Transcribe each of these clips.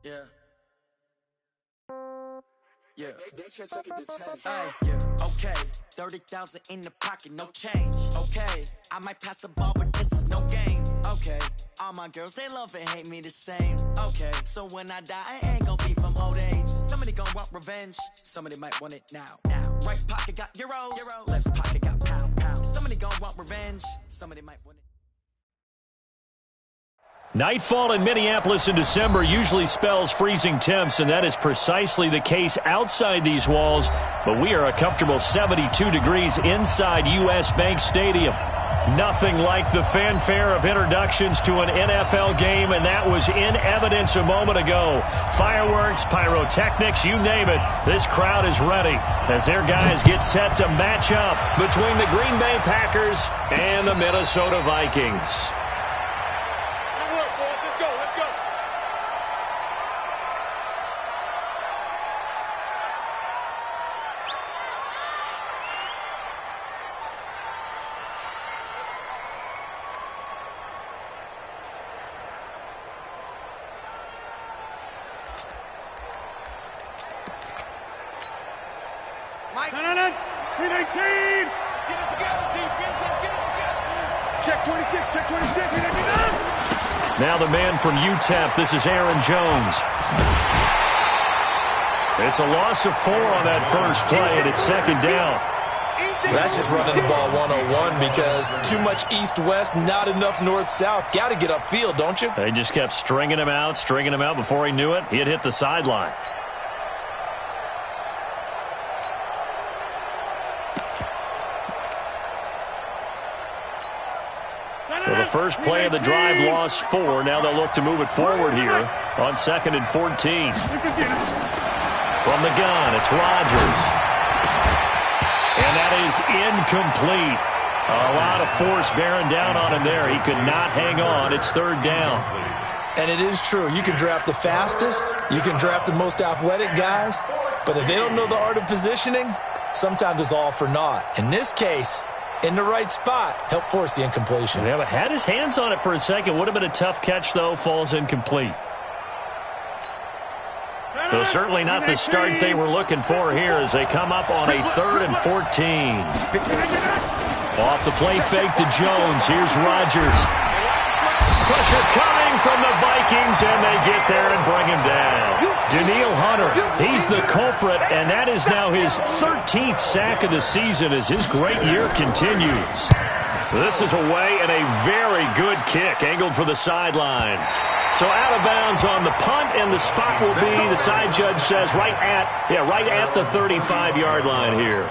Yeah. Yeah. Yeah. Okay. 30,000 in the pocket, no change. Okay. I might pass the ball, but this is no game. Okay. All my girls, they love and hate me the same. Okay. So when I die, I ain't gonna be from old age. Somebody gonna want revenge. Somebody might want it now. Right pocket got euros. Left pocket got pound. Somebody gonna want revenge. Somebody might want it. Nightfall in Minneapolis in December usually spells freezing temps, and that is precisely the case outside these walls. But we are a comfortable 72 degrees inside U.S. Bank Stadium. Nothing like the fanfare of introductions to an NFL game, and that was in evidence a moment ago. Fireworks, pyrotechnics, you name it. This crowd is ready as their guys get set to match up between the Green Bay Packers and the Minnesota Vikings. Now the man from UTEP, this is Aaron Jones. It's a loss of 4 on that first play, and it's second down. That's just running the ball 101 because too much east-west, not enough north-south. Got to get upfield, don't you? They just kept stringing him out. Before he knew it, he had hit the sideline. Well, the first play of the drive lost 4. Now they'll look to move it forward here on 2nd and 14. From the gun, it's Rodgers. And that is incomplete. A lot of force bearing down on him there. He could not hang on. It's 3rd down. And it is true. You can draft the fastest. You can draft the most athletic guys. But if they don't know the art of positioning, sometimes it's all for naught. In this case, in the right spot, help force the incompletion. Yeah, but had his hands on it for a second. Would have been a tough catch, though. Falls incomplete. So certainly not the start they were looking for here as they come up on a 3rd and 14. Off the play fake to Jones. Here's Rodgers. Pressure coming from the Vikings, and they get there and bring him down. Danielle Hunter, he's the culprit, and that is now his 13th sack of the season as his great year continues. This is away and a very good kick, angled for the sidelines. So out of bounds on the punt, and the spot will be, the side judge says, right at the 35-yard line here.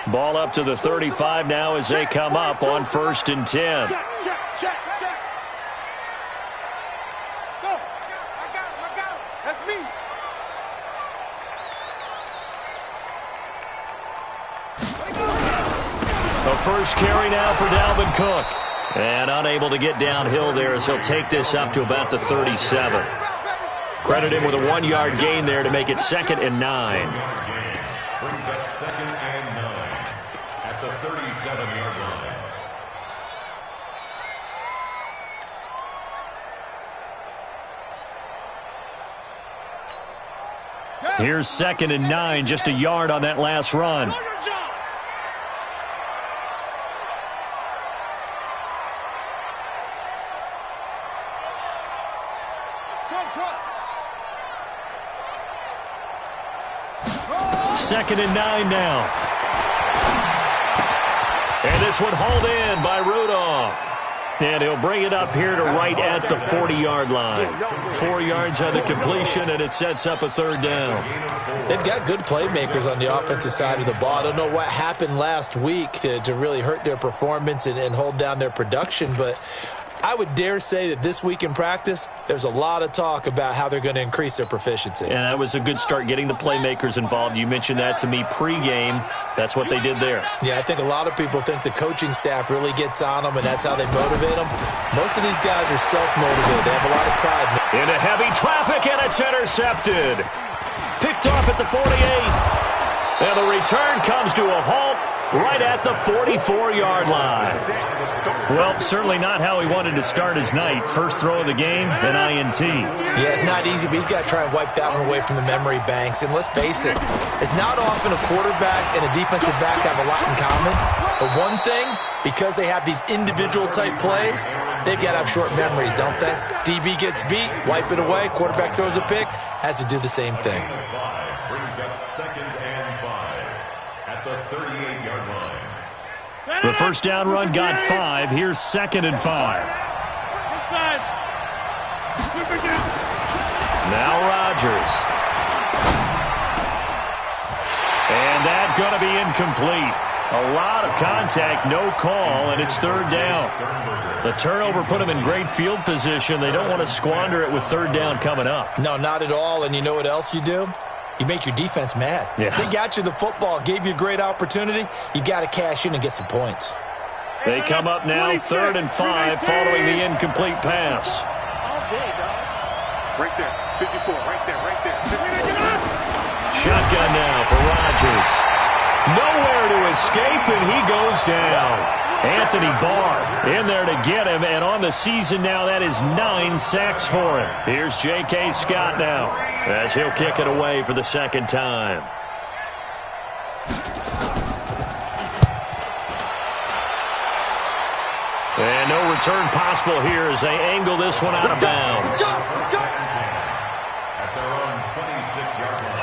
Ball up to the 35 now as they come up on 1st and 10. Check. Go. I got him. That's me. The first carry now for Dalvin Cook. And unable to get downhill there as he'll take this up to about the 37. Credit him with a 1-yard gain there to make it 2nd and 9. Brings up 2nd and 9 at the 37-yard line. Here's 2nd and 9, just a yard on that last run. Second and 9 now. And this one hauled in by Rudolph. And he'll bring it up here to right at the 40-yard line. 4 yards on the completion, and it sets up a 3rd down. They've got good playmakers on the offensive side of the ball. I don't know what happened last week to really hurt their performance and hold down their production, but I would dare say that this week in practice, there's a lot of talk about how they're going to increase their proficiency. And that was a good start, getting the playmakers involved. You mentioned that to me pregame. That's what they did there. Yeah, I think a lot of people think the coaching staff really gets on them, and that's how they motivate them. Most of these guys are self-motivated. They have a lot of pride. Into heavy traffic, and it's intercepted. Picked off at the 48. And the return comes to a halt right at the 44-yard line. Well, certainly not how he wanted to start his night. First throw of the game, an INT. Yeah, it's not easy, but he's got to try and wipe that one away from the memory banks. And let's face it, it's not often a quarterback and a defensive back have a lot in common. But one thing, because they have these individual-type plays, they've got to have short memories, don't they? DB gets beat, wipe it away, quarterback throws a pick, has to do the same thing. Brings up 2nd and 5 at the 38-yard line. The first down run got 5. Here's 2nd and 5. Now Rodgers. And that's going to be incomplete. A lot of contact, no call, and it's 3rd down. The turnover put them in great field position. They don't want to squander it with 3rd down coming up. No, not at all. And you know what else you do? You make your defense mad. Yeah. They got you the football, gave you a great opportunity. You got to cash in and get some points. They come up now 3rd and 5 following the incomplete pass. Right there, 54, right there. Shotgun now for Rodgers. Nowhere to escape, and he goes down. Anthony Barr in there to get him, and on the season now, that is 9 sacks for him. Here's J.K. Scott now, as he'll kick it away for the 2nd time. And no return possible here as they angle this one out of bounds. At their own 26-yard line.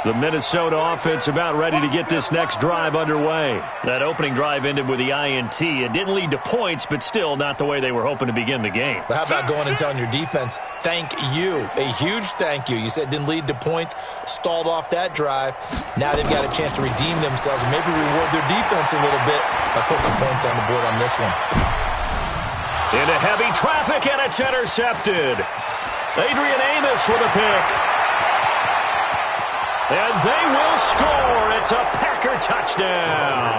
The Minnesota offense about ready to get this next drive underway. That opening drive ended with the INT. It didn't lead to points, but still not the way they were hoping to begin the game. But how about going and telling your defense, thank you, a huge thank you. You said it didn't lead to points, stalled off that drive. Now they've got a chance to redeem themselves and maybe reward their defense a little bit by putting some points on the board on this one. Into heavy traffic, and it's intercepted. Adrian Amos with a pick. And they will score. It's a Packer touchdown.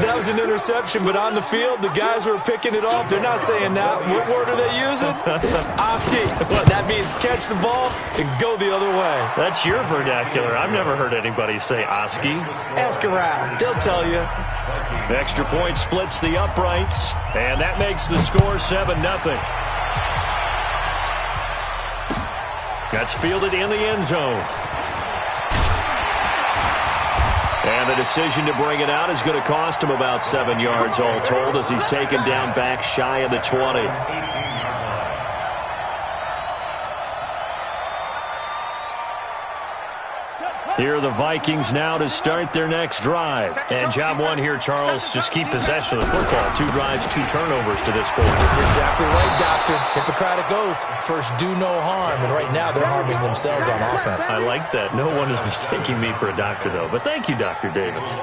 That was an interception, but on the field, the guys who are picking it off, they're not saying that. What word are they using? It's Oski. That means catch the ball and go the other way. That's your vernacular. I've never heard anybody say Oski. Ask around. They'll tell you. Extra point splits the uprights, and that makes the score 7-0. That's fielded in the end zone. And the decision to bring it out is going to cost him about 7 yards all told as he's taken down back shy of the 20. Here are the Vikings now to start their next drive. And job one here, Charles, just keep possession of the football. 2 drives, 2 turnovers to this point. You're exactly right, Doctor. Hippocratic oath. First, do no harm. And right now, they're harming themselves on offense. I like that. No one is mistaking me for a doctor, though. But thank you, Dr. Davis.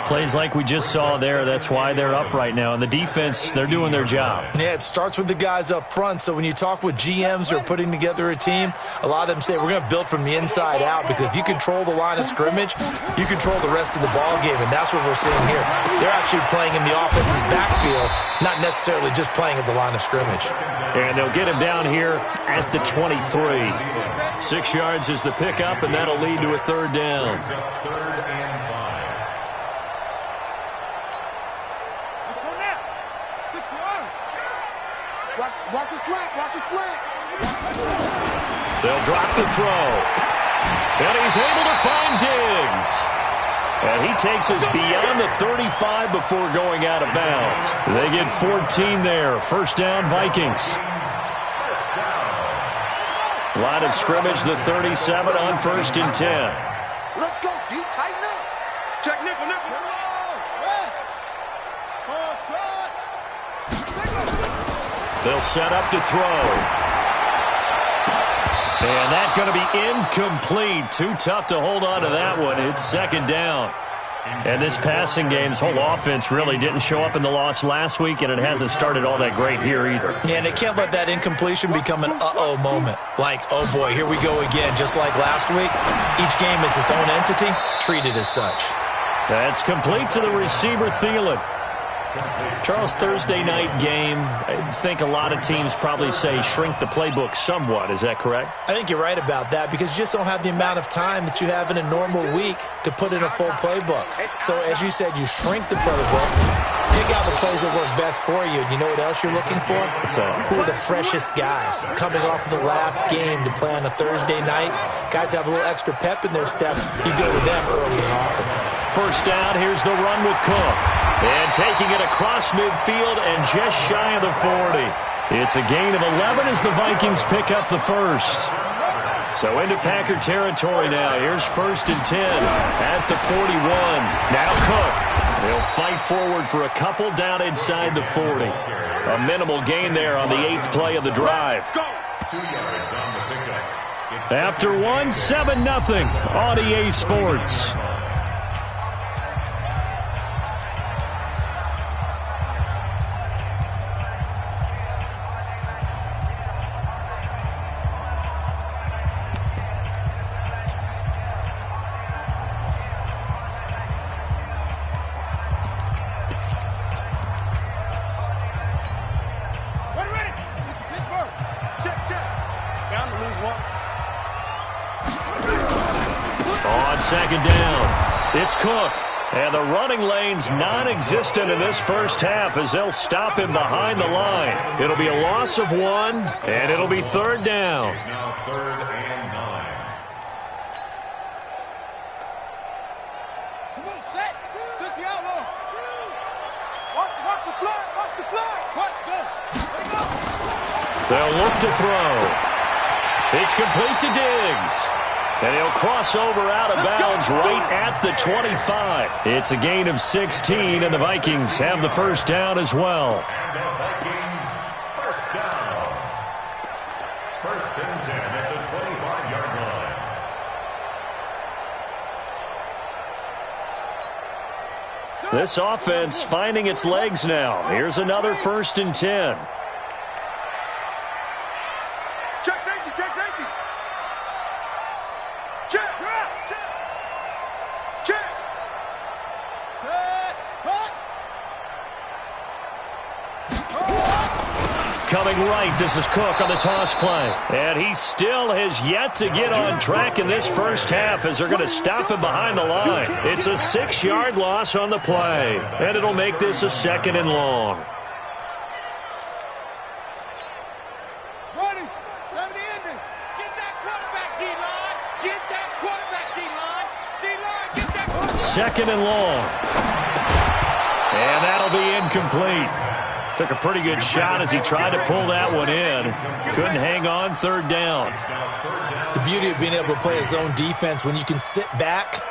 Plays like we just saw there, that's why they're up right now. And the defense, they're doing their job. Yeah, it starts with the guys up front. So when you talk with GMs who are putting together a team, a lot of them say, we're going to build from the inside out. Because if you control the line of scrimmage, you control the rest of the ball game, and that's what we're seeing here. They're actually playing in the offense's backfield, not necessarily just playing at the line of scrimmage. And they'll get him down here at the 23. 6 yards is the pickup, and that'll lead to a 3rd down. Let's go now. 6-1. Watch it slant. Watch it slant. They'll drop the throw. And he's able to find Diggs. And he takes us beyond the 35 before going out of bounds. They get 14 there. First down, Vikings. Line of scrimmage, the 37 on 1st and 10. Let's go, D. Tighten up. Check nickel. They'll set up to throw. And that's going to be incomplete. Too tough to hold on to that one. It's second down. And this passing game's whole offense really didn't show up in the loss last week, and it hasn't started all that great here either. Yeah, and they can't let that incompletion become an uh-oh moment. Like, oh boy, here we go again. Just like last week, each game is its own entity, treated as such. That's complete to the receiver, Thielen. Charles, Thursday night game, I think a lot of teams probably say shrink the playbook somewhat. Is that correct? I think you're right about that because you just don't have the amount of time that you have in a normal week to put in a full playbook. So as you said, you shrink the playbook, pick out the plays that work best for you. You know what else you're looking for? Who are the freshest guys coming off of the last game to play on a Thursday night? Guys have a little extra pep in their step. You go to them early and often. First down, here's the run with Cook. And taking it across midfield and just shy of the 40. It's a gain of 11 as the Vikings pick up the first. So into Packer territory now. Here's 1st and 10 at the 41. Now Cook. He'll fight forward for a couple down inside the 40. A minimal gain there on the 8th play of the drive. 2 yards on the pickup. After 7-0 on EA Sports. Second down. It's Cook. And the running lane's non-existent in this first half as they'll stop him behind the line. It'll be a loss of 1, and it'll be 3rd down. It's now 3rd and 9. Come on, set. 60 outlaw. Watch the flag. Watch the flag. Watch, go. Let it go. They'll look to throw. It's complete to Diggs. And he'll cross over out of bounds right at the 25. It's a gain of 16, and the Vikings have the first down as well. And the Vikings first down. 1st and 10 at the 25-yard line. This offense finding its legs now. Here's another 1st and 10. Check safety. Check safety. Check. Check. Set. Cut. Coming right, this is Cook on the toss play. And he still has yet to get on track in this first half as they're going to stop him behind the line. It's a 6-yard loss on the play. And it'll make this a 2nd and long. Ready. 70 ending. Get that quarterback, D-line. Get that quarterback, D-line. D-line, get that quarterback. 2nd and long. And that'll be incomplete. Took a pretty good shot as he tried to pull that one in. Couldn't hang on 3rd down. The beauty of being able to play his own defense when you can sit back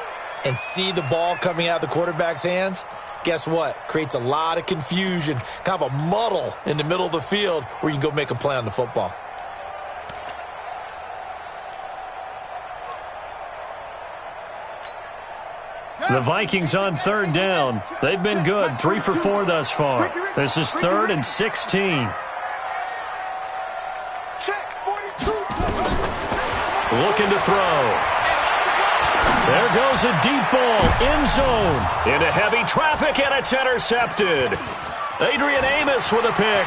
and see the ball coming out of the quarterback's hands, guess what? Creates a lot of confusion, kind of a muddle in the middle of the field where you can go make a play on the football. The Vikings on 3rd down. They've been good, 3 for 4 thus far. This is 3rd and 16. Check 42. Looking to throw. There goes a deep ball, end zone, into heavy traffic, and it's intercepted. Adrian Amos with a pick.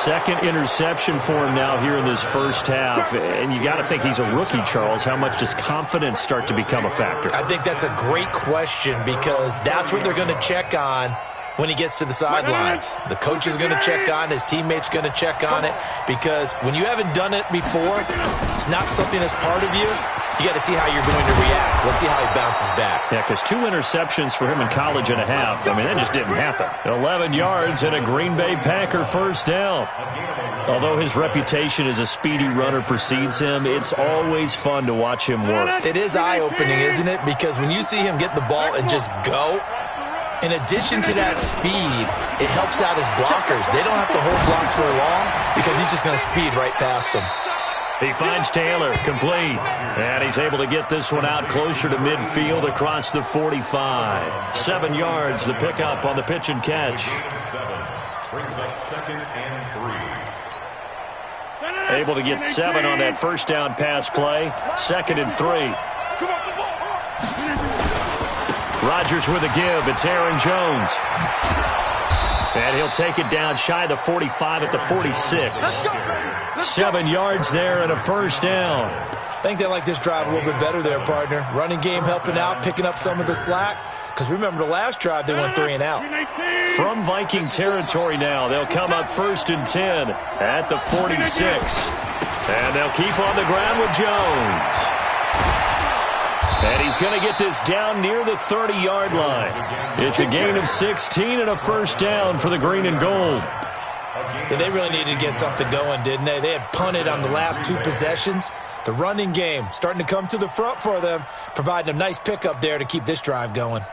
2nd interception for him now here in this first half. And you got to think he's a rookie, Charles. How much does confidence start to become a factor? I think that's a great question because that's what they're going to check on when he gets to the sidelines. The coach is going to check on it. His teammates going to check on it because when you haven't done it before, it's not something that's part of you. You got to see how you're going to react. Let's see how he bounces back. Yeah, because 2 interceptions for him in college and a half. I mean, that just didn't happen. 11 yards and a Green Bay Packer first down. Although his reputation as a speedy runner precedes him, it's always fun to watch him work. It is eye-opening, isn't it? Because when you see him get the ball and just go, In addition to that speed, it helps out his blockers. They don't have to hold blocks for long because he's just going to speed right past them. He finds Taylor, complete. And he's able to get this one out closer to midfield across the 45. 7 yards, the pickup on the pitch and catch. Brings up 2nd and 3. Able to get 7 on that first down pass play. 2nd and 3. Rodgers with a give. It's Aaron Jones. And he'll take it down shy of the 45 at the 46. 7 yards there and a first down. I think they like this drive a little bit better there, partner. Running game helping out, picking up some of the slack. Because remember, the last drive, they went 3 and out. From Viking territory now, they'll come up 1st and 10 at the 46. And they'll keep on the ground with Jones. And he's going to get this down near the 30-yard line. It's a gain of 16 and a first down for the green and gold. They really needed to get something going, didn't they? They had punted on the last 2 possessions. The running game starting to come to the front for them, providing a nice pickup there to keep this drive going.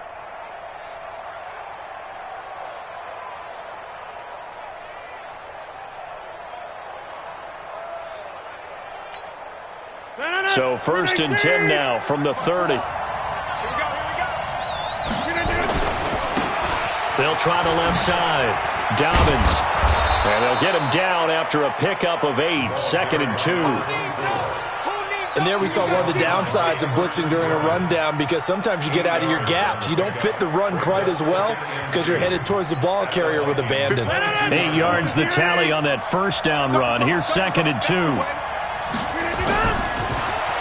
So 1st and 10 now from the 30. They'll try the left side. Dobbins. And they'll get him down after a pickup of 8. 2nd and 2. And there we saw one of the downsides of blitzing during a rundown, because sometimes you get out of your gaps. You don't fit the run quite as well because you're headed towards the ball carrier with abandon. 8 yards the tally on that first down run. Here's 2nd and 2.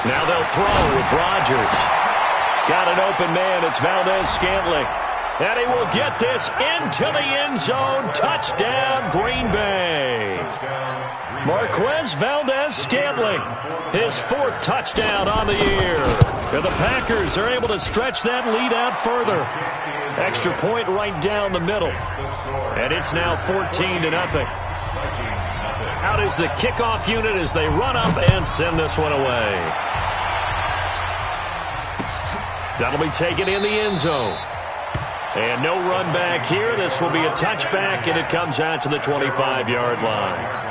Now they'll throw with Rodgers. Got an open man. It's Valdez-Scantling. And he will get this into the end zone. Touchdown, Green Bay. Marquez Valdez-Scantling, his 4th touchdown on the year. And the Packers are able to stretch that lead out further. Extra point right down the middle. And it's now 14-0. Out is the kickoff unit as they run up and send this one away. That'll be taken in the end zone. And no run back here. This will be a touchback, and it comes out to the 25-yard line.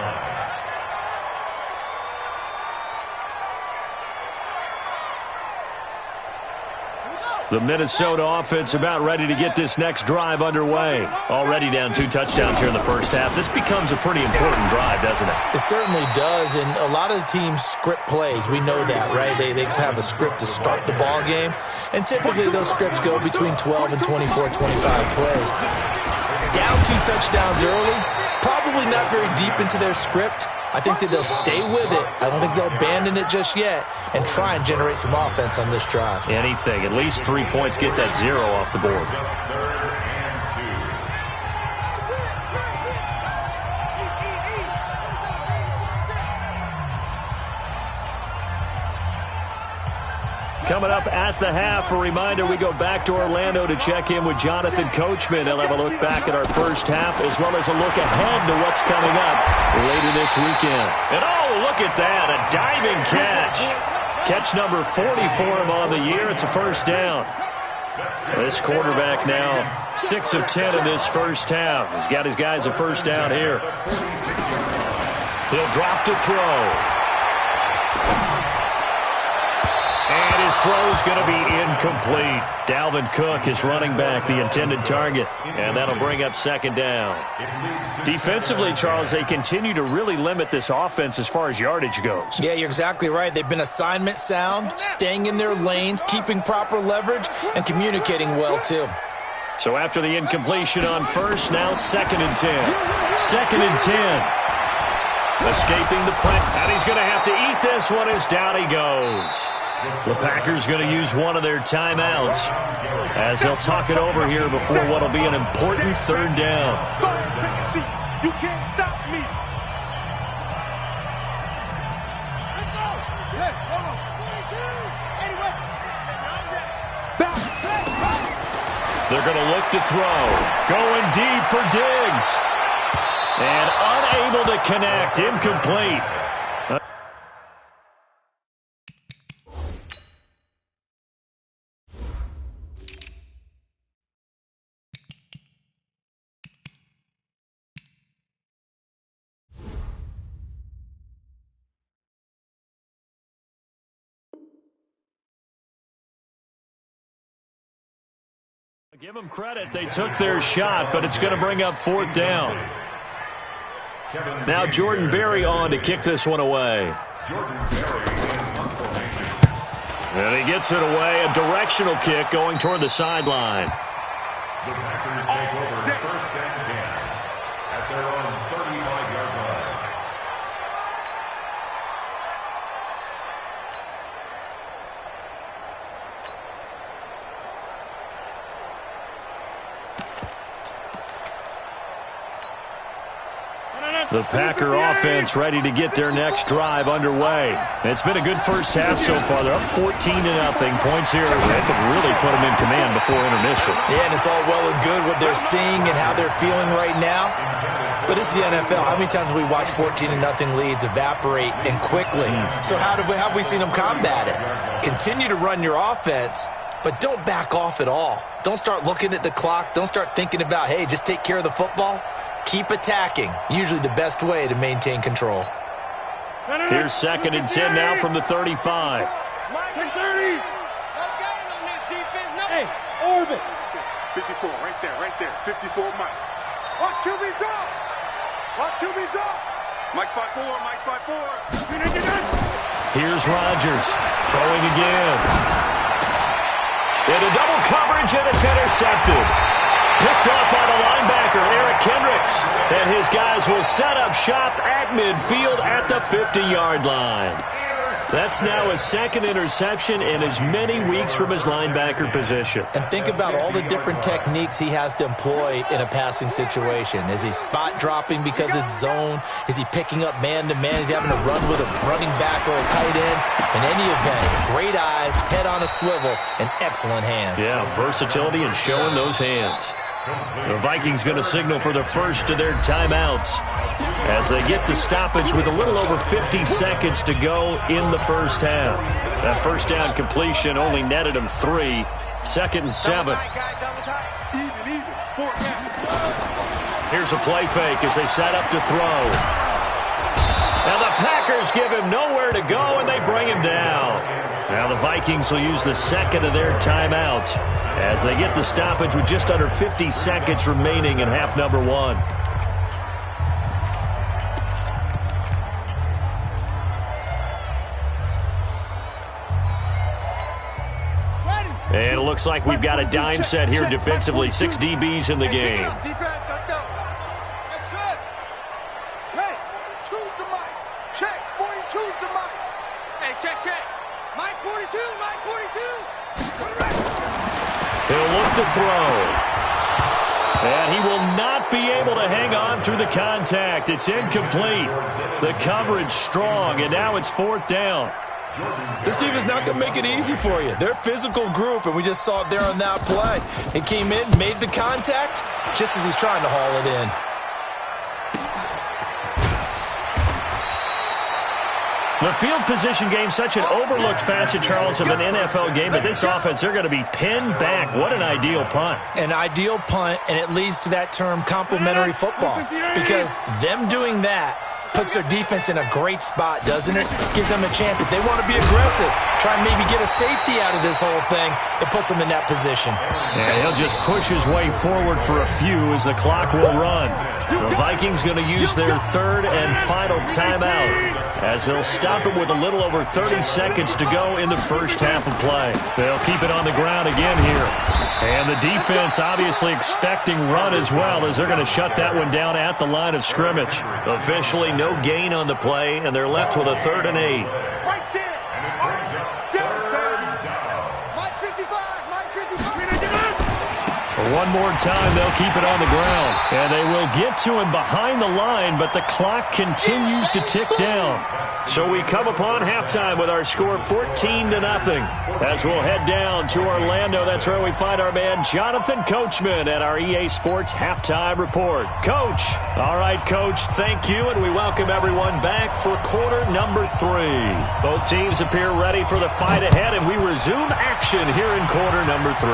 The Minnesota offense about ready to get this next drive underway. Already down 2 touchdowns here in the first half. This becomes a pretty important drive, doesn't it? It certainly does, and a lot of the teams script plays. We know that, right? They have a script to start the ball game, and typically those scripts go between 12 and 24, 25 plays. Down 2 touchdowns early, probably not very deep into their script. I think that they'll stay with it. I don't think they'll abandon it just yet and try and generate some offense on this drive. Anything. At least 3 points. Get that 0 off the board. Coming up at the half, a reminder, we go back to Orlando to check in with Jonathan Coachman. He'll have a look back at our first half as well as a look ahead to what's coming up later this weekend. And oh, look at that, a diving catch. Catch number 40 for him on the year. It's a first down. This quarterback now 6 of 10 in this first half. He's got his guys a first down here. He'll drop to throw. And his throw's going to be incomplete. Dalvin Cook is running back, the intended target, and that'll bring up 2nd down. Defensively, Charles, they continue to really limit this offense as far as yardage goes. Yeah, you're exactly right. They've been assignment sound, staying in their lanes, keeping proper leverage, and communicating well, too. So after the incompletion on first, now 2nd and 10. 2nd and 10. Escaping the press, and he's going to have to eat this one as down he goes. The Packers going to use one of their timeouts as they'll talk it over here before what will be an important 3rd down. You can't stop me. They're going to look to throw. Going deep for Diggs. And unable to connect. Incomplete. Give them credit. They took their shot, but it's going to bring up 4th down. Now Jordan Berry on to kick this one away. And he gets it away. A directional kick going toward the sideline. The Packers take over 1st and 10 at their own 35-yard line. The Packer offense ready to get their next drive underway. It's been a good first half so far. They're up 14-0. Points here that could really put them in command before intermission. Yeah, and it's all well and good what they're seeing and how they're feeling right now. But it's the NFL. How many times have we watched 14-0 leads evaporate and quickly? So how have we seen them combat it? Continue to run your offense, but don't back off at all. Don't start looking at the clock. Don't start thinking about, hey, just take care of the football. Keep attacking. Usually the best way to maintain control. Here's 2nd and 10 now from the 35. Hey, Orbit. 54, right there. 54, Mike. Watch QB drop. Mike 5-4. Here's Rodgers throwing again. Into double coverage, and it's intercepted. Picked up by the linebacker, Eric Kendricks. And his guys will set up shop at midfield at the 50-yard line. That's now his 2nd interception in as many weeks from his linebacker position. And think about all the different techniques he has to employ in a passing situation. Is he spot dropping because it's zone? Is he picking up man-to-man? Is he having to run with a running back or a tight end? In any event, great eyes, head on a swivel, and excellent hands. Yeah, versatility and showing those hands. The Vikings going to signal for the first of their timeouts as they get the stoppage with a little over 50 seconds to go in the first half. That first down completion only netted them 3. 2nd and 7. Here's a play fake as they set up to throw. Now the Packers give him nowhere to go, and they bring him down. Now the Vikings will use the 2nd of their timeouts as they get the stoppage with just under 50 seconds remaining in half number 1. And it looks like we've got a dime set here defensively. 6 DBs in the game. Defense, let's go. That's it. Check. 2's the mic. Check. 42's the mic. Hey, check. Mike 42. He'll look to throw. And he will not be able to hang on through the contact. It's incomplete. The coverage strong, and now it's 4th down. This team is not going to make it easy for you. They're a physical group, and we just saw it there on that play. He came in, made the contact, just as he's trying to haul it in. The field position game, such an overlooked facet, Charles, of an NFL game. But this offense, they're going to be pinned back. What an ideal punt. An ideal punt, and it leads to that term complementary football. Because them doing that puts their defense in a great spot, doesn't it? Gives them a chance. If they want to be aggressive, try and maybe get a safety out of this whole thing, it puts them in that position. Yeah, he'll just push his way forward for a few as the clock will run. The Vikings going to use their 3rd and final timeout as they'll stop it with a little over 30 seconds to go in the first half of play. They'll keep it on the ground again here. And the defense obviously expecting run as well as they're going to shut that one down at the line of scrimmage. Officially no gain on the play, and they're left with a 3rd and 8. Right there. Mike 55. Mike 55. One more time, they'll keep it on the ground. And they will get to him behind the line, but the clock continues to tick down. So we come upon halftime with our score 14-0 as we'll head down to Orlando. That's where we find our man Jonathan Coachman at our EA Sports Halftime Report. Coach. All right, Coach, thank you, and we welcome everyone back for quarter number 3. Both teams appear ready for the fight ahead, and we resume action here in quarter number 3.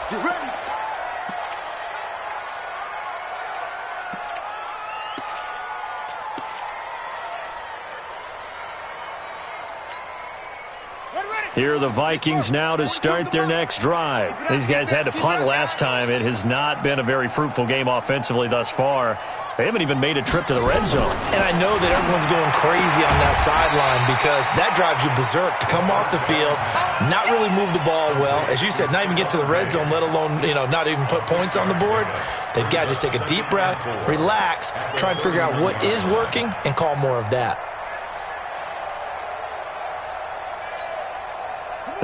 Get ready. Here are the Vikings now to start their next drive. These guys had to punt last time. It has not been a very fruitful game offensively thus far. They haven't even made a trip to the red zone. And I know that everyone's going crazy on that sideline because that drives you berserk to come off the field, not really move the ball well. As you said, not even get to the red zone, let alone, not even put points on the board. They've got to just take a deep breath, relax, try and figure out what is working, and call more of that.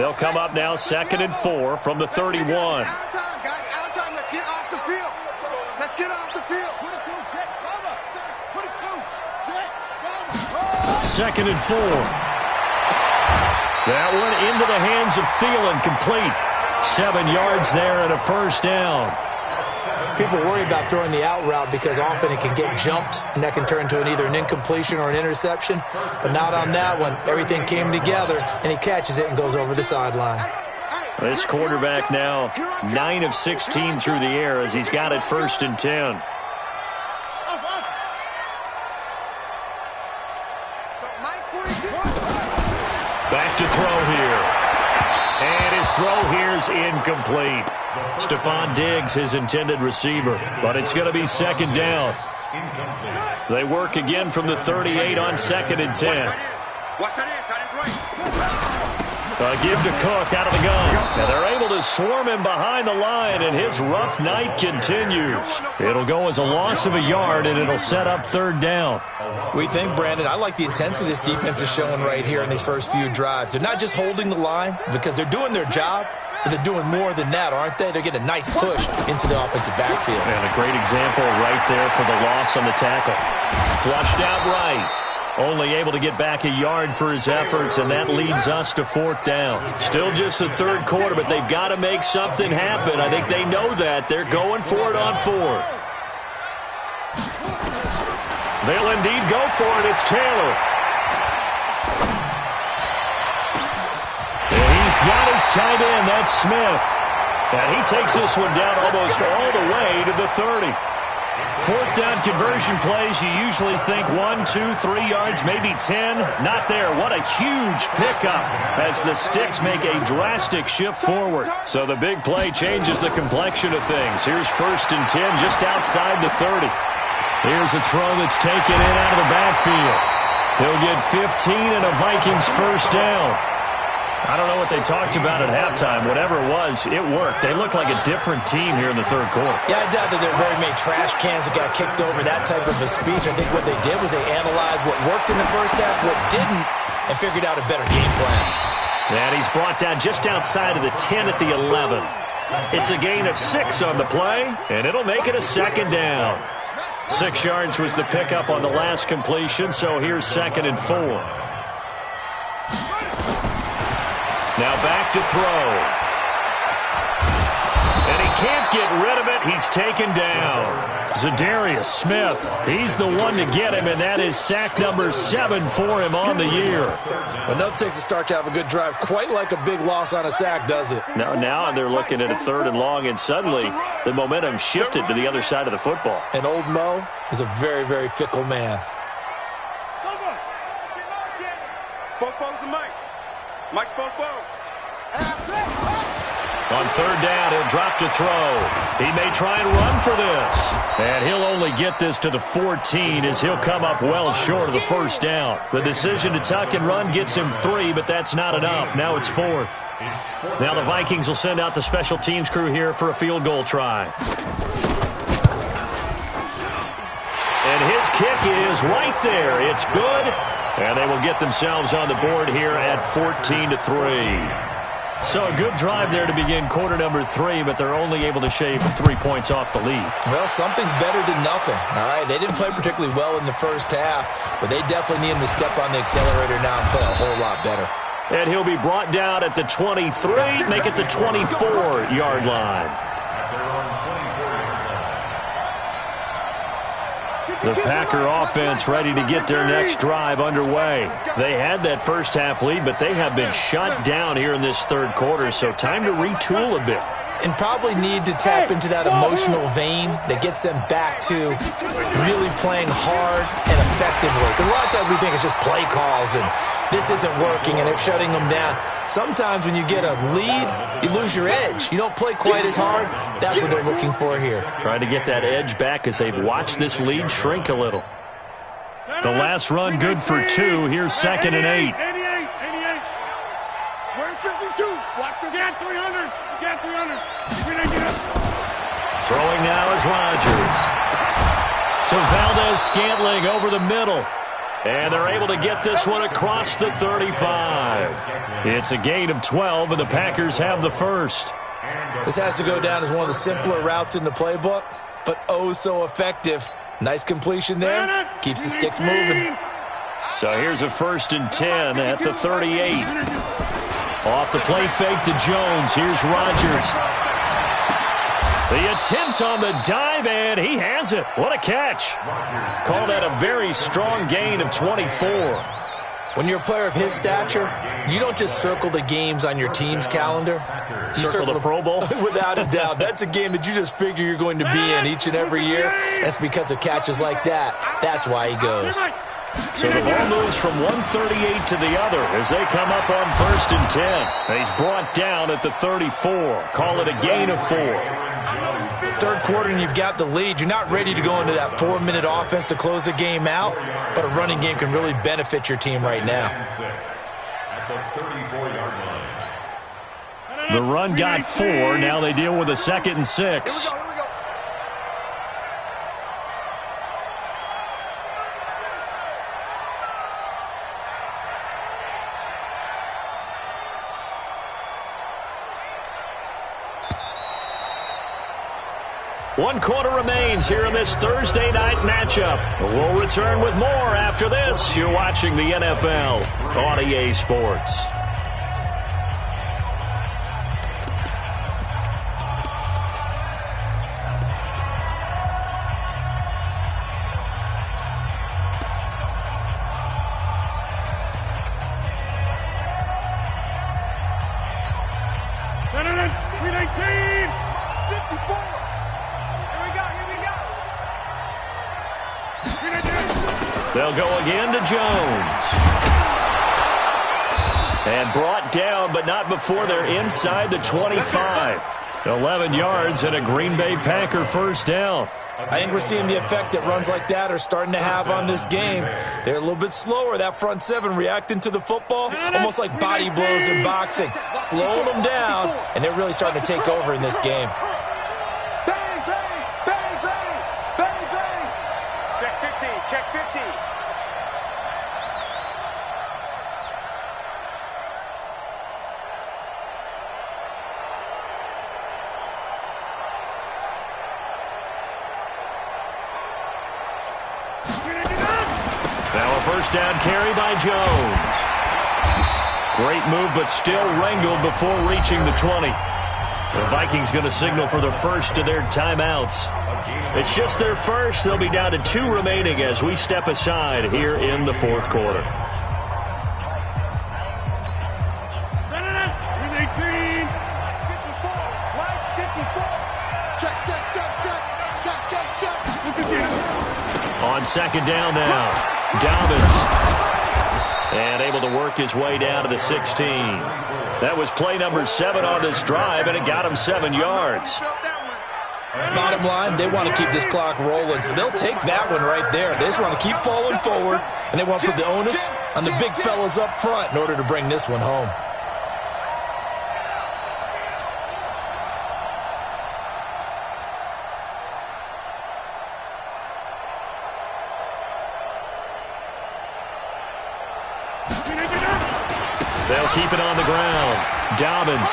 They'll come up now 2nd and 4 from the 31. Out time, guys. Out time. Let's get off the field. Let's get off the field. 22, check, cover. 22, check, cover. 2nd and 4. That one into the hands of Thielen, complete. 7 yards there and a first down. People worry about throwing the out route because often it can get jumped, and that can turn into either an incompletion or an interception. But not on that one. Everything came together, and he catches it and goes over the sideline. This quarterback now 9 of 16 through the air as he's got it 1st and 10. Back to throw here. And his throw here's incomplete. Stephon Diggs, his intended receiver. But it's going to be 2nd down. They work again from the 38 on 2nd and 10. Give to Cook out of the gun. And they're able to swarm him behind the line, and his rough night continues. It'll go as a loss of a yard, and it'll set up 3rd down. We think, Brandon, I like the intensity this defense is showing right here in these first few drives. They're not just holding the line because they're doing their job, but they're doing more than that, aren't they? They're getting a nice push into the offensive backfield. And a great example right there for the loss on the tackle. Flushed out right. Only able to get back a yard for his efforts, and that leads us to 4th down. Still just the 3rd quarter, but they've got to make something happen. I think they know that. They're going for it on 4th. They'll indeed go for it. It's Taylor. And he's got his tight end. That's Smith. And he takes this one down almost all the way to the 30. 4th down conversion plays, you usually think 1, 2, 3 yards, maybe 10. Not there. What a huge pickup as the Sticks make a drastic shift forward. So the big play changes the complexion of things. Here's 1st and 10 just outside the 30. Here's a throw that's taken in out of the backfield. He'll get 15 and a Vikings 1st down. I don't know what they talked about at halftime. Whatever it was, it worked. They look like a different team here in the 3rd quarter. Yeah, I doubt that there are very many trash cans that got kicked over, that type of a speech. I think what they did was they analyzed what worked in the first half, what didn't, and figured out a better game plan. And he's brought down just outside of the 10 at the 11. It's a gain of 6 on the play, and it'll make it a 2nd down. 6 yards was the pickup on the last completion, so here's 2nd and 4. Now back to throw. And he can't get rid of it. He's taken down. Zadarius Smith, he's the one to get him, and that is sack number 7 for him on the year. Enough takes a start to have a good drive. Quite like a big loss on a sack, does it? Now they're looking at a 3rd and long, and suddenly the momentum shifted to the other side of the football. And old Mo is a very, very fickle man. Fofo's the Mike. Mike's Fofo. On 3rd down, he'll drop to throw. He may try and run for this. And he'll only get this to the 14 as he'll come up well short of the 1st down. The decision to tuck and run gets him 3, but that's not enough. Now it's 4th. Now the Vikings will send out the special teams crew here for a field goal try. And his kick is right there. It's good. And they will get themselves on the board here at 14-3. So a good drive there to begin quarter number 3, but they're only able to shave 3 points off the lead. Well, something's better than nothing, all right? They didn't play particularly well in the first half, but they definitely need him to step on the accelerator now and play a whole lot better. And he'll be brought down at the 23, make it the 24-yard line. The Packer offense ready to get their next drive underway. They had that first half lead, but they have been shut down here in this 3rd quarter, so time to retool a bit. and probably need to tap into that emotional vein that gets them back to really playing hard and effectively. Because a lot of times we think it's just play calls and this isn't working and it's shutting them down. Sometimes when you get a lead, you lose your edge. You don't play quite as hard. That's what they're looking for here. Trying to get that edge back as they've watched this lead shrink a little. The last run good for 2. Here's 2nd and 8. 88. Where's 52? Watch the gap 300. Gap 300. Throwing now is Rodgers. To Valdez-Scantling over the middle. And they're able to get this one across the 35. It's a gain of 12, and the Packers have the first. This has to go down as one of the simpler routes in the playbook, but oh so effective. Nice completion there. Keeps the sticks moving. So here's a 1st and 10 at the 38. Off the play fake to Jones. Here's Rodgers. The attempt on the dive, and he has it. What a catch. Call that a very strong gain of 24. When you're a player of his stature, you don't just circle the games on your team's calendar. You circle the Pro Bowl? Without a doubt. That's a game that you just figure you're going to be in each and every year. That's because of catches like that. That's why he goes. So the ball moves from 138 to the other as they come up on 1st and 10. He's brought down at the 34. Call it a gain of 4. Third quarter and you've got the lead. You're not ready to go into that 4-minute offense to close the game out, but a running game can really benefit your team right now. The run got 4. Now they deal with a 2nd and 6. One quarter remains here in this Thursday night matchup. We'll return with more after this. You're watching the NFL on EA Sports. They'll go again to Jones. And brought down, but not before they're inside the 25. 11 yards and a Green Bay Packer first down. I think we're seeing the effect that runs like that are starting to have on this game. They're a little bit slower, that front seven, reacting to the football, almost like body blows in boxing, slowing them down, and they're really starting to take over in this game. Bang, bang, bang, bang, bang, bang. Check 50, check 50. Now a first down carry by Jones. Great move, but still wrangled before reaching the 20. The Vikings going to signal for the first of their timeouts. It's just their first. They'll be down to 2 remaining as we step aside here in the fourth quarter. On second down now, Dobbins. And able to work his way down to the 16. That was play number 7 on this drive, and it got him 7 yards. Bottom line, they want to keep this clock rolling, so they'll take that one right there. They just want to keep falling forward, and they want to put the onus on the big fellas up front in order to bring this one home. They'll keep it on the ground. Dobbins.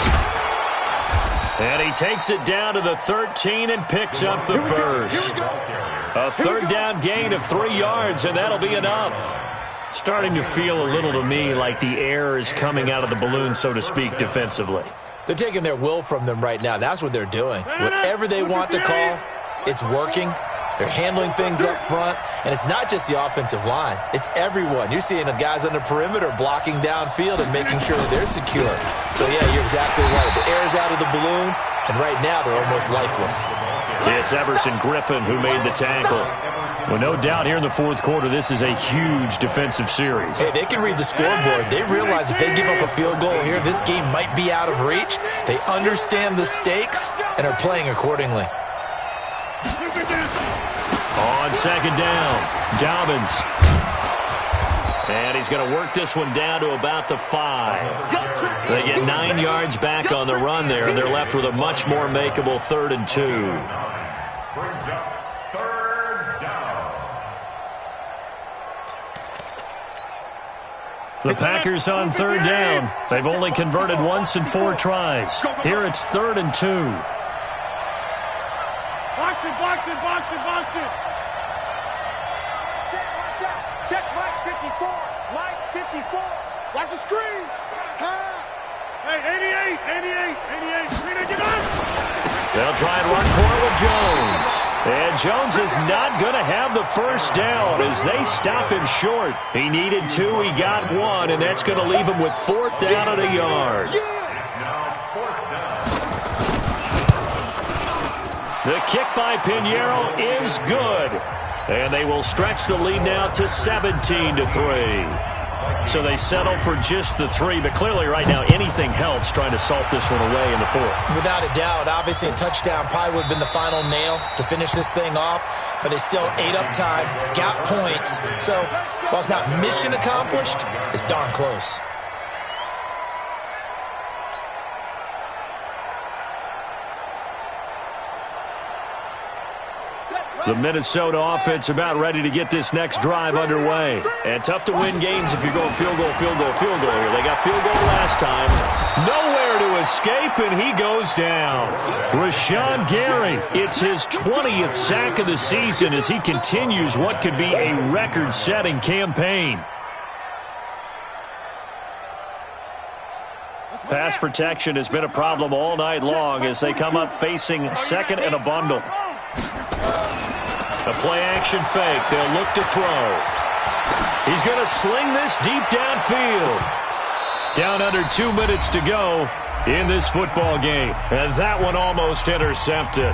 And he takes it down to the 13 and picks up the first. A third down gain of 3 yards, and that'll be enough. Starting to feel a little to me like the air is coming out of the balloon, so to speak, defensively. They're taking their will from them right now. That's what they're doing. Whatever they want to call, it's working. They're handling things up front, and it's not just the offensive line. It's everyone. You're seeing the guys on the perimeter blocking downfield and making sure that they're secure. So, yeah, you're exactly right. The air's out of the balloon. and right now they're almost lifeless. It's Everson Griffin who made the tackle. Well, no doubt here in the fourth quarter, this is a huge defensive series. Hey, they can read the scoreboard. They realize if they give up a field goal here, this game might be out of reach. They understand the stakes and are playing accordingly. On second down, Dobbins. And he's going to work this one down to about the 5. They get 9 yards back on the run there, and they're left with a much more makeable 3rd and 2. Brings up 3rd down. The Packers on 3rd down. They've only converted once in 4 tries. Here it's 3rd and 2. Box it, box it, box it, box it. Check Mike 54. Mike 54. Watch the screen. Pass. Hey, 88. Get up. They'll try and run for it with Jones. And Jones is not going to have the first down as they stop him short. He needed 2, he got 1, and that's going to leave him with 4th down and a yard. It's now 4th down. The kick by Pinheiro is good. And they will stretch the lead now to 17-3. So they settle for just the 3, but clearly right now anything helps trying to salt this one away in the 4th. Without a doubt, obviously a touchdown probably would have been the final nail to finish this thing off, but they still ate up time, got points. So while it's not mission accomplished, it's darn close. The Minnesota offense about ready to get this next drive underway. And tough to win games if you're going field goal here. They got field goal last time. Nowhere to escape, and he goes down. Rashawn Gary, it's his 20th sack of the season as he continues what could be a record-setting campaign. Pass protection has been a problem all night long as they come up facing 2nd and a bundle. A play-action fake. They'll look to throw. He's going to sling this deep downfield. Down under 2 minutes to go in this football game. And that one almost intercepted.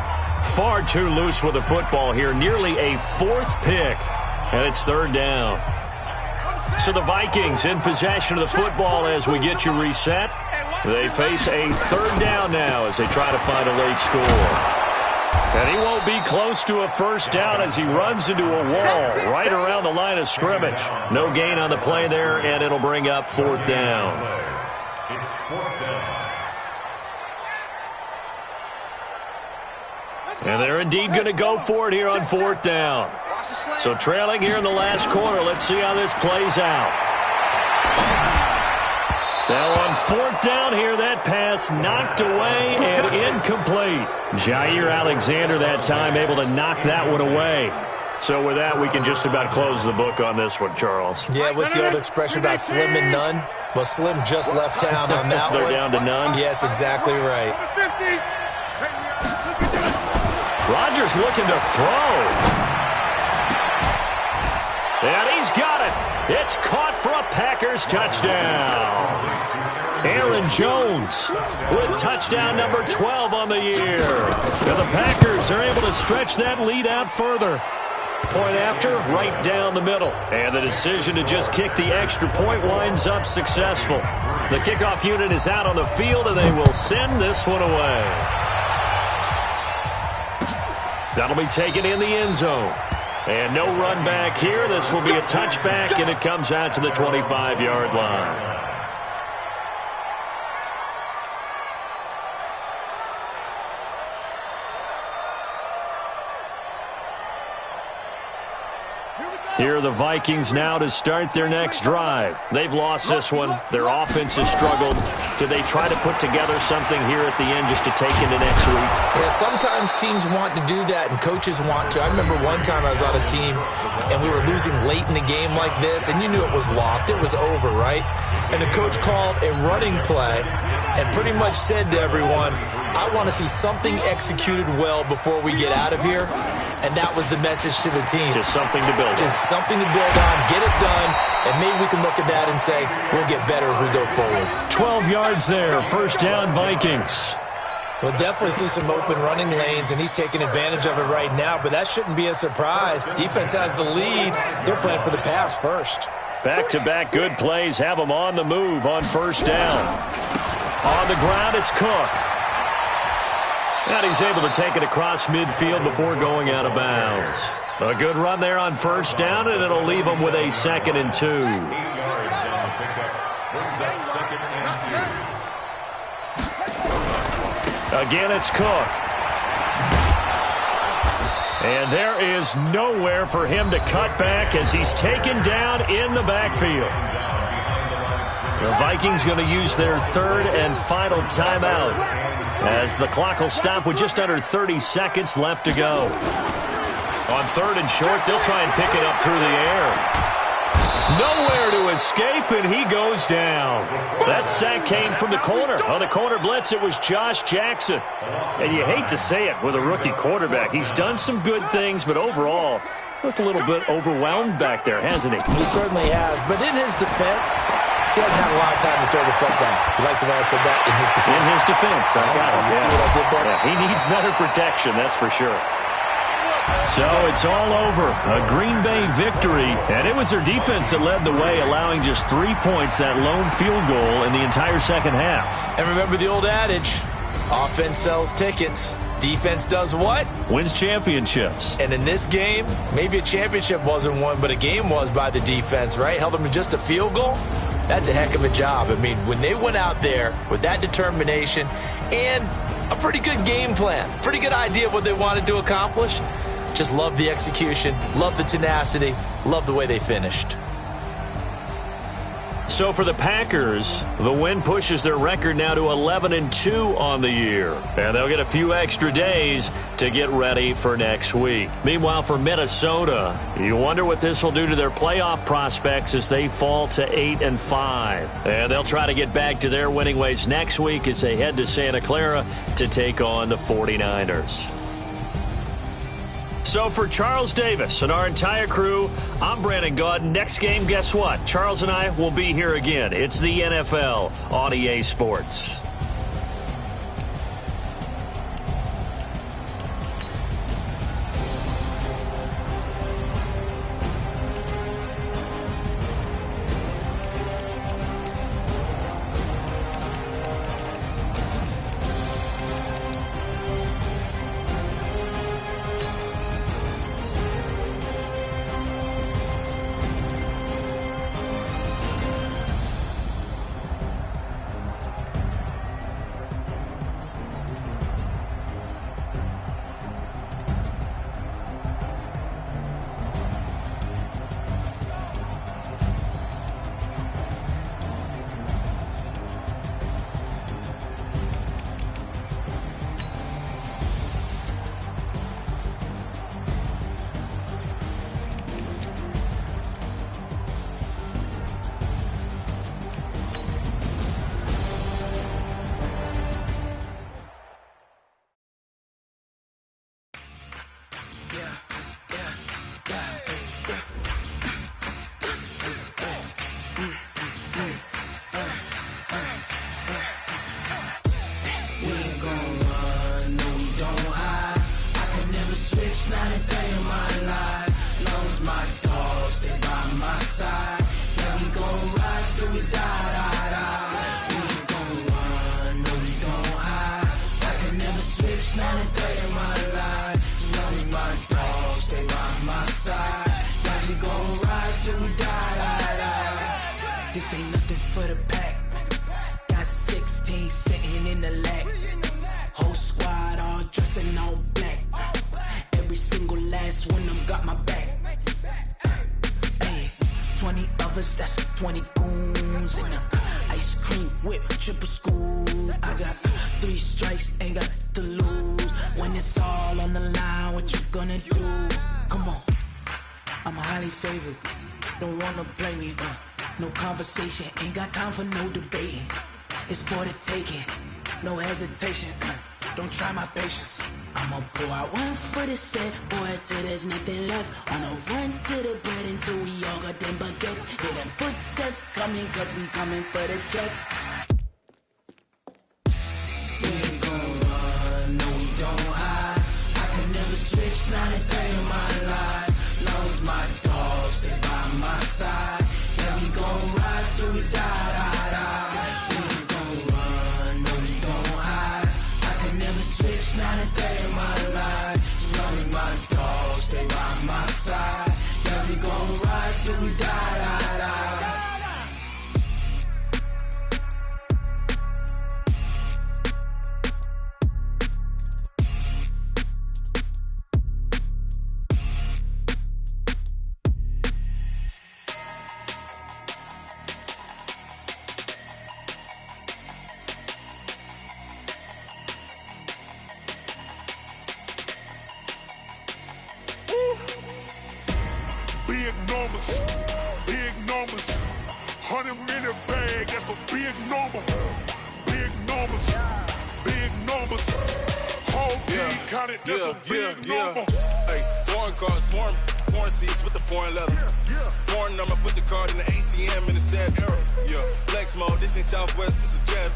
Far too loose with the football here. Nearly a 4th pick. And it's 3rd down. So the Vikings in possession of the football as we get you reset. They face a 3rd down now as they try to find a late score. And he won't be close to a first down as he runs into a wall right around the line of scrimmage. No gain on the play there, and it'll bring up 4th down. It's 4th down. And they're indeed going to go for it here on 4th down. So trailing here in the last quarter, let's see how this plays out. Now on 4th down here, that pass knocked away and incomplete. Jair Alexander that time able to knock that one away. So with that, we can just about close the book on this one, Charles. Yeah, what's the old expression about slim and none? Well, Slim just left town on that one. They're down to none? Yes, exactly right. Rodgers looking to throw. And he's got it. It's caught for a Packers touchdown. Aaron Jones with touchdown number 12 on the year. And the Packers are able to stretch that lead out further. Point after, right down the middle. And the decision to just kick the extra point winds up successful. The kickoff unit is out on the field, and they will send this one away. That'll be taken in the end zone. And no run back here. This will be a touchback, and it comes out to the 25-yard line. Here are the Vikings now to start their next drive. They've lost this one. Their offense has struggled. Do they try to put together something here at the end just to take into next week? Yeah, sometimes teams want to do that and coaches want to. I remember one time I was on a team and we were losing late in the game like this, and you knew it was lost. It was over, right? And the coach called a running play and pretty much said to everyone, I want to see something executed well before we get out of here. And that was the message to the team. Just something to build on. Just something to build on, get it done, and maybe we can look at that and say, we'll get better as we go forward. 12 yards there, first down Vikings. We'll definitely see some open running lanes, and he's taking advantage of it right now, but that shouldn't be a surprise. Defense has the lead. They're playing for the pass first. Back-to-back good plays have them on the move on first down. On the ground, it's Cook. And he's able to take it across midfield before going out of bounds. A good run there on first down, and it'll leave them with a 2nd and 2. 8 yards on the pickup. Brings up 2nd and 2. Again, it's Cook. And there is nowhere for him to cut back as he's taken down in the backfield. The Vikings going to use their 3rd and final timeout as the clock will stop with just under 30 seconds left to go. On 3rd and short, they'll try and pick it up through the air. Nowhere to escape, and he goes down. That sack came from the corner. On the corner blitz, it was Josh Jackson. And you hate to say it with a rookie quarterback. He's done some good things, but overall, looked a little bit overwhelmed back there, hasn't he? He certainly has, but in his defense, he hasn't had a lot of time to throw the football. You like the way I said that? In his defense. In his defense, I got it. You see what I did there? Yeah, he needs better protection, that's for sure. So it's all over. A Green Bay victory, and it was their defense that led the way, allowing just 3 points, that lone field goal in the entire second half. And remember the old adage, offense sells tickets. Defense does what? Wins championships. And in this game, maybe a championship wasn't won, but a game was by the defense, right? Held them to just a field goal. That's a heck of a job. I mean, when they went out there with that determination and a pretty good game plan, pretty good idea of what they wanted to accomplish, just love the execution, love the tenacity, love the way they finished. So for the Packers, the win pushes their record now to 11-2 on the year. And they'll get a few extra days to get ready for next week. Meanwhile, for Minnesota, you wonder what this will do to their playoff prospects as they fall to 8-5. And they'll try to get back to their winning ways next week as they head to Santa Clara to take on the 49ers. So for Charles Davis and our entire crew, I'm Brandon Gaudin. Next game, guess what? Charles and I will be here again. It's the NFL on EA Sports. This ain't nothing for the pack. Got 16 sitting in the lap. Whole squad all dressing all black. Every single last one of them got my back. Hey, 20 of us, that's 20 goons in the ice cream whip, triple scoop. I got 3 strikes, ain't got to lose. When it's all on the line, what you gonna do? Come on, I'm highly favored. Don't wanna blame me, no conversation, ain't got time for no debating. It's for the taking, no hesitation, don't try my patience. I'ma pour out one for the set, boy, till there's nothing left. On a run to the bread until we all got them baguettes. Hear them footsteps coming, cause we coming for the check. We ain't gon' run. side. Yeah, we gon' ride till we die, die, die. We ain't gon' run, no, we gon' hide. I can never switch, not a day in my life. As long as my dogs stay by my side. Yeah, we gon' ride till we die, die, die. Big numbers, 100-minute bag, that's a big number. Big numbers, whole team counted, that's a big number. Hey, foreign cars, foreign seats with the foreign leather. Foreign number, put the card in the ATM in the sad era. Yeah, flex mode, this ain't Southwest, this a jet.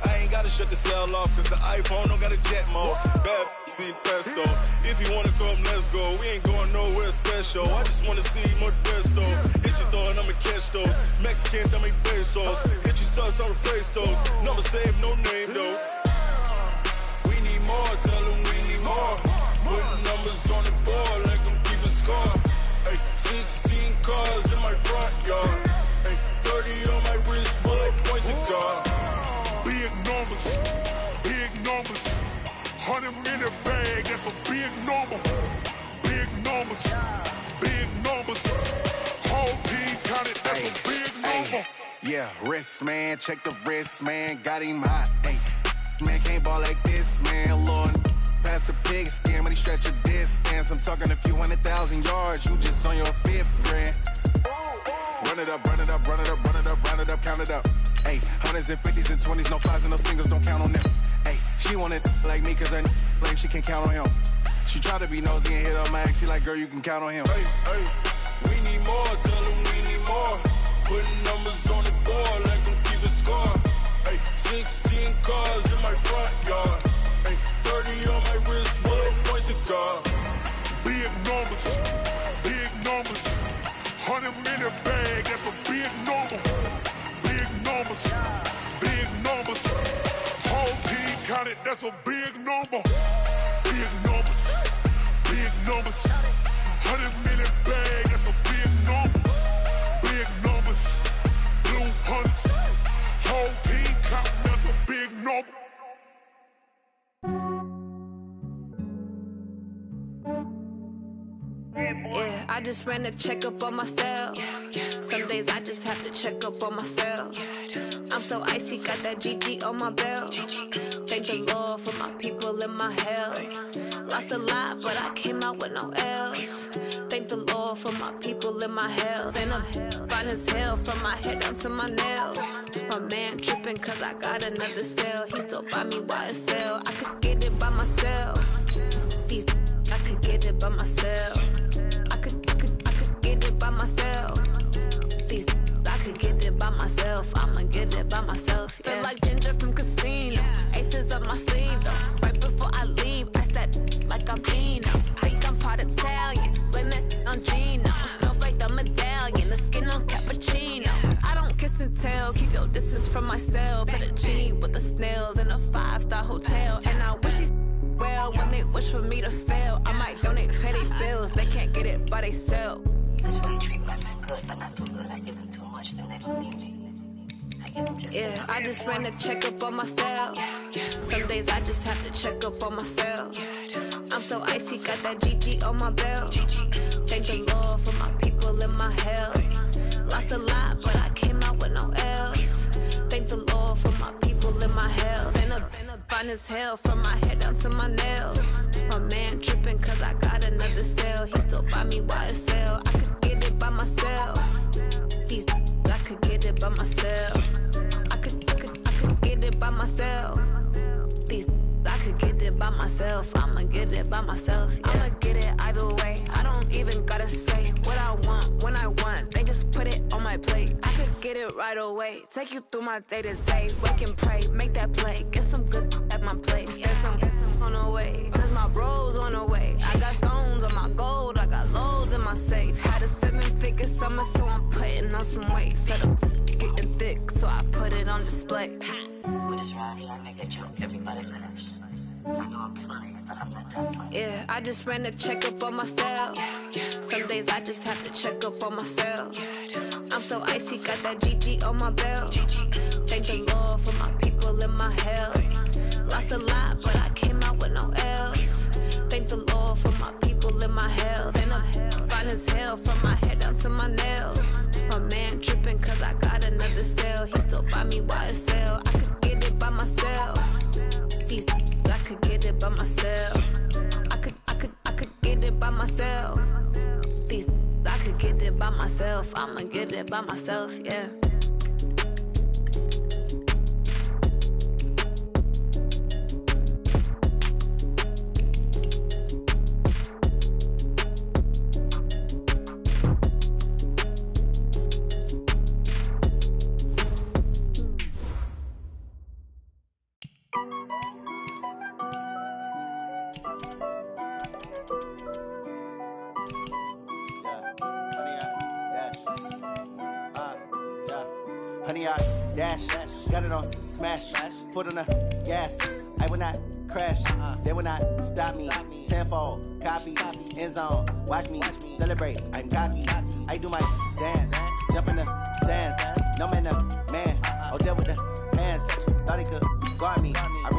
I ain't gotta shut the cell off, cause the iPhone don't got a jet mode. Bad be pesto. If you wanna come, let's go. We ain't going nowhere special. I just wanna see Modesto. Hit your thought, I'ma catch those. Mexican, that make pesos. Hit your sus, I'll replace those. Number saved, no name though. We need more, tell them we need more. Putting numbers on the board like I'm keeping score. Hey, 16 cars in my front yard. Hey, 30 on my wrist, bullet point to God. Big numbers, 100-minute bag, that's a big number. Big numbers, whole team counted, that's a big number. Yeah, wrist man, check the wrist man, got him hot. Ay, man can't ball like this, man. Lord, past the pig skin when he stretch a distance. I'm talking a few 100,000 yards, you just on your 5th grand. Run it up, count it up. Ay, 100s and 50s and 20s, no 5s and no singles, don't count on them. Ay, she want it like me, cause her lame, she can't count on him. She try to be nosy and hit up my ex, she like, girl, you can count on him. Hey, we need more, tell them we need more. Putting numbers on the board like I'm keeping score. Ay, 16 cars in my front yard. Ay, 30 on my wrist, bullet point to God. Big numbers, 100-minute bag, that's a big number. Big numbers, whole team counted, that's a big number. Big numbers, 100-minute bag, that's a big number. Big numbers, blue hunters, whole team counting, that's a big number. Yeah, I just ran a checkup on myself. Some days I just have to check up on myself. I'm so icy, got that GG on my belt. Thank the Lord for my people in my health. Lost a lot, but I came out with no L's. Thank the Lord for my people in my health. And I'm fine as hell from my head down to my nails. My man tripping cause I got another cell. He still buy me YSL. I could get it by myself. These I could get it by myself. I could get it by myself. These I could get it by myself. I'ma get it by myself. Yeah. Feel like Ginger from Casino. Aces up my sleeve though. Right before I leave, I said like I'm Beano. Think I'm part Italian. Blame it on Gino. Smells like the medallion. The skin on cappuccino. I don't kiss and tell. Keep your distance from myself. For the genie with the snails in a 5-star hotel. And I wish he's well when they wish for me to fail. I might donate petty bills. They can't get it by themselves. That's why you treat my men good, but not too good. I give them too much, then they don't need me. I give them just yeah, I just ran a checkup on myself. Some days I just have to check up on myself. I'm so icy, got that GG on my belt. Thank the Lord for my people in my health. Lost a lot, but I came out with no L's. Thank the Lord for my people in my health. And I'm fine as hell from my head down to my nails. My man tripping cause I got another cell. He still buy me YSL. I could get it by myself. These I could get it by myself. I could get it by myself. These I could get it by myself. I'ma get it by myself. Yeah. I'ma get it either way. I don't even gotta say what I want when I want. They just put it on my plate. I could get it right away. Take you through my day to day. Wake and pray, make that play. Get some good at my place. There's some on the way. Cause my bro's on the way. I got stones on my gold. I got loads in my safe. Had a 7-figure summer, so I'm putting on display. When it's around here, I make a joke, everybody laughs. I know I'm funny, but I'm not that funny. Yeah, I just ran a checkup on myself. Some days I just have to check up on myself. I'm so icy, got that GG on my belt. Thank the Lord for my people in my health. Lost a lot, but I came out with no L's. Thank the Lord for my people in my health. And I'm fine as hell from my head down to my nails. My man tripping cause I got another sale. He still buy me YSL. I could get it by myself. These I could get it by myself. I could get it by myself. These I could get it by myself. I'ma get it by myself, yeah. Honey, I dash, got it on smash, foot on the gas. I will not crash, they will not stop me. Tenfold, copy, end zone, watch me celebrate. I'm cocky, I do my dance, jump in the stands. No man, the man, oh, there with the hands. Thought he could guard me. I